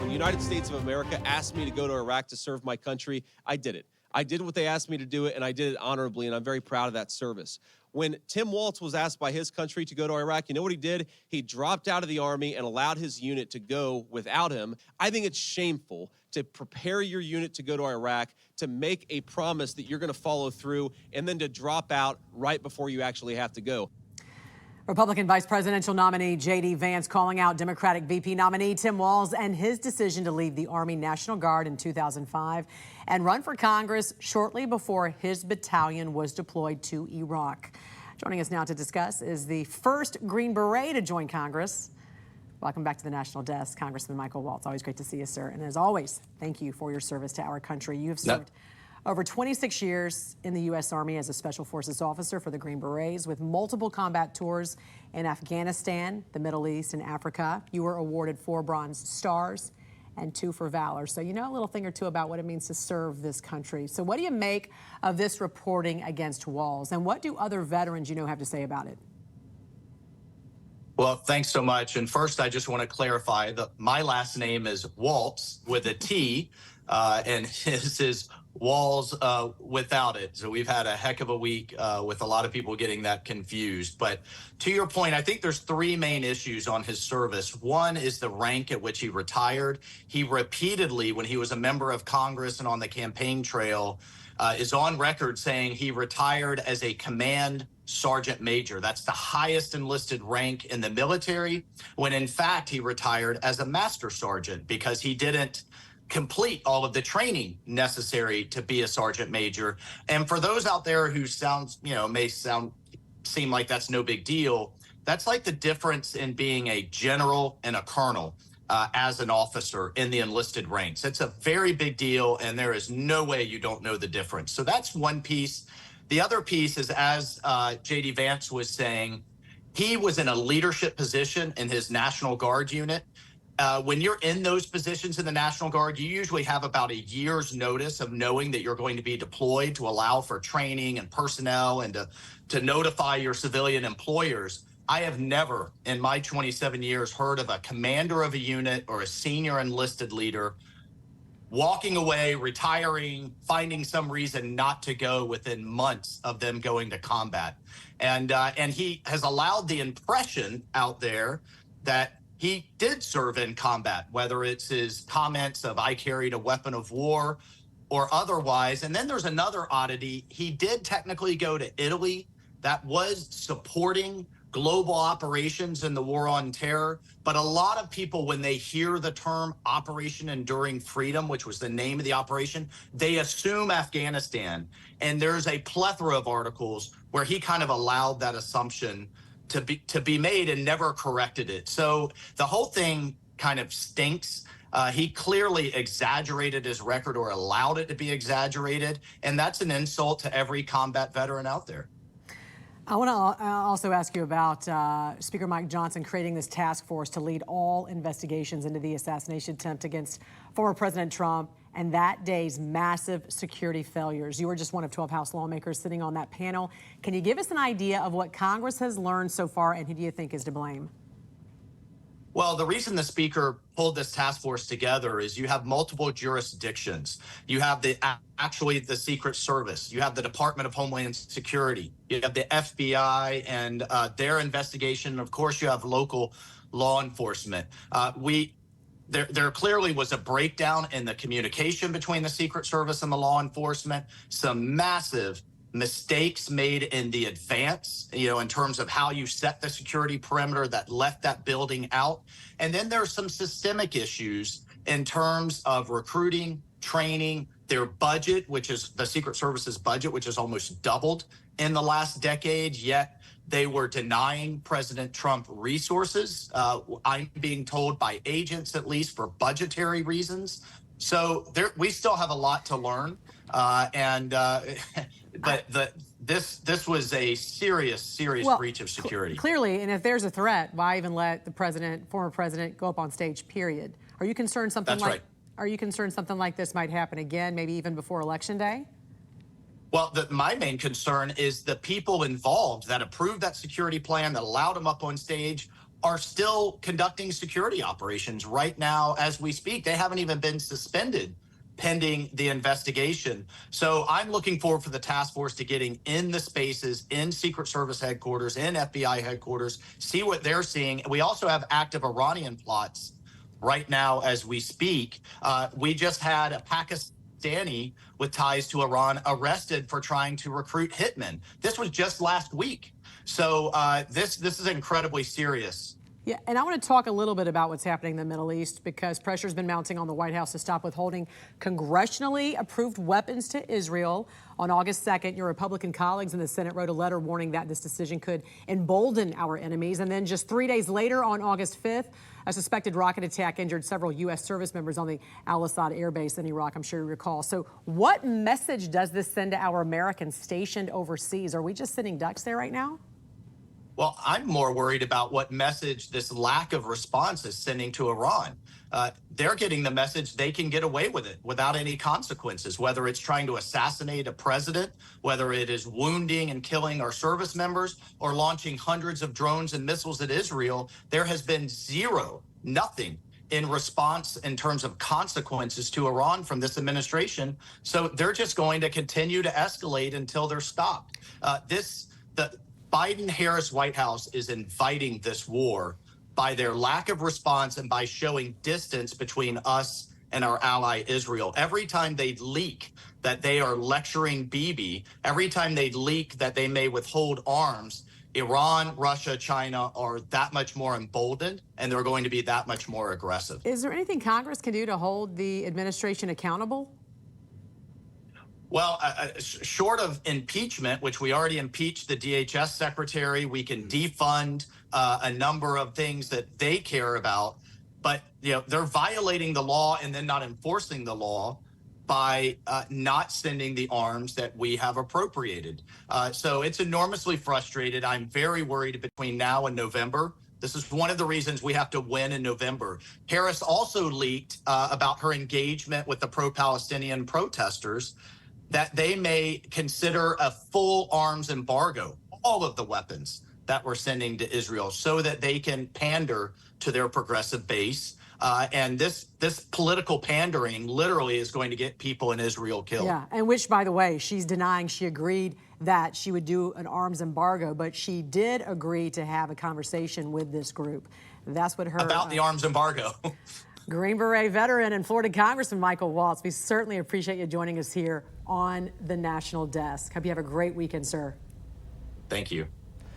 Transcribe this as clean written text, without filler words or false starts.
When the United States of America asked me to go to Iraq to serve my country, I did it. I did what they asked me to do it, and I did it honorably, and I'm very proud of that service. When Tim Walz was asked by his country to go to Iraq, you know what he did? He dropped out of the Army and allowed his unit to go without him. I think it's shameful to prepare your unit to go to Iraq, to make a promise that you're going to follow through, and then to drop out right before you actually have to go. Republican vice presidential nominee J.D. Vance calling out Democratic VP nominee Tim Walz and his decision to leave the Army National Guard in 2005 and run for Congress shortly before his battalion was deployed to Iraq. Joining us now to discuss is the first Green Beret to join Congress. Welcome back to the National Desk, Congressman Michael Walz. Always great to see you, sir. And as always, thank you for your service to our country. You have served over 26 years in the U.S. Army as a Special Forces officer for the Green Berets with multiple combat tours in Afghanistan, the Middle East, and Africa. You were awarded 4 Bronze Stars and 2 for Valor. So you know a little thing or two about what it means to serve this country. So what do you make of this reporting against Walz? And what do other veterans you know have to say about it? Well, thanks so much. And first, I just want to clarify that my last name is Walz with a T, and his is Walz without it. So we've had a heck of a week with a lot of people getting that confused. But to your point, I think there's 3 main issues on his service. One is the rank at which he retired. He repeatedly, when he was a member of Congress and on the campaign trail, is on record saying he retired as a command sergeant major. That's the highest enlisted rank in the military, when in fact he retired as a master sergeant because he didn't complete all of the training necessary to be a sergeant major. And for those out there who seem like that's no big deal, that's like the difference in being a general and a colonel as an officer in the enlisted ranks. It's a very big deal, and there is no way you don't know the difference. So that's one piece. The other piece is, as J.D. Vance was saying, he was in a leadership position in his National Guard unit. When you're in those positions in the National Guard, you usually have about a year's notice of knowing that you're going to be deployed to allow for training and personnel and to notify your civilian employers. I have never in my 27 years heard of a commander of a unit or a senior enlisted leader walking away, retiring, finding some reason not to go within months of them going to combat. And he has allowed the impression out there that he did serve in combat, whether it's his comments of "I carried a weapon of war" or otherwise. And then there's another oddity. He did technically go to Italy. That was supporting global operations in the war on terror. But a lot of people, when they hear the term Operation Enduring Freedom, which was the name of the operation, they assume Afghanistan. And there's a plethora of articles where he kind of allowed that assumption to be made and never corrected it. So the whole thing kind of stinks. He clearly exaggerated his record or allowed it to be exaggerated. And that's an insult to every combat veteran out there. I want to also ask you about Speaker Mike Johnson creating this task force to lead all investigations into the assassination attempt against former President Trump and that day's massive security failures. You were just one of 12 House lawmakers sitting on that panel. Can you give us an idea of what Congress has learned so far, and who do you think is to blame? Well, the reason the Speaker pulled this task force together is you have multiple jurisdictions. You have the Secret Service. You have the Department of Homeland Security. You have the FBI and their investigation. Of course, you have local law enforcement. There clearly was a breakdown in the communication between the Secret Service and the law enforcement. Some massive mistakes made in the advance, in terms of how you set the security perimeter that left that building out. And then there's some systemic issues in terms of recruiting, training, their budget, which is the Secret Service's budget, which has almost doubled in the last decade, yet they were denying President Trump resources. I'm being told by agents, at least for budgetary reasons. So we still have a lot to learn. But this was a serious breach of security. Clearly, and if there's a threat, why even let the former president, go up on stage, period? Are you concerned Are you concerned something like this might happen again, maybe even before Election Day? Well, my main concern is the people involved that approved that security plan, that allowed him up on stage. are still conducting security operations right now as we speak. They haven't even been suspended pending the investigation. So I'm looking forward for the task force to getting in the spaces, in Secret Service headquarters, in FBI headquarters, see what they're seeing. We also have active Iranian plots right now as we speak. We just had a Pakistani with ties to Iran arrested for trying to recruit hitmen. This was just last week. So this is incredibly serious. Yeah, and I want to talk a little bit about what's happening in the Middle East, because pressure's been mounting on the White House to stop withholding congressionally approved weapons to Israel. On August 2nd, your Republican colleagues in the Senate wrote a letter warning that this decision could embolden our enemies. And then just 3 days later, on August 5th, a suspected rocket attack injured several U.S. service members on the Al-Assad air base in Iraq, I'm sure you recall. So what message does this send to our Americans stationed overseas? Are we just sitting ducks there right now? Well, I'm more worried about what message this lack of response is sending to Iran. They're getting the message they can get away with it without any consequences, whether it's trying to assassinate a president, whether it is wounding and killing our service members, or launching hundreds of drones and missiles at Israel. There has been nothing in response in terms of consequences to Iran from this administration. So they're just going to continue to escalate until they're stopped. The Biden-Harris White House is inviting this war by their lack of response and by showing distance between us and our ally Israel. Every time they leak that they are lecturing Bibi, every time they leak that they may withhold arms, Iran, Russia, China are that much more emboldened, and they're going to be that much more aggressive. Is there anything Congress can do to hold the administration accountable? Well, short of impeachment, which we already impeached the DHS secretary, we can defund a number of things that they care about. But they're violating the law and then not enforcing the law by not sending the arms that we have appropriated. So it's enormously frustrated. I'm very worried between now and November. This is one of the reasons we have to win in November. Harris also leaked about her engagement with the pro-Palestinian protesters, that they may consider a full arms embargo, all of the weapons that we're sending to Israel, so that they can pander to their progressive base. And this political pandering literally is going to get people in Israel killed. Yeah, and which, by the way, she's denying she agreed that she would do an arms embargo, but she did agree to have a conversation with this group. That's what her... About the arms embargo. Green Beret veteran and Florida Congressman Michael Walz, we certainly appreciate you joining us here on the National Desk. Hope you have a great weekend, sir. Thank you.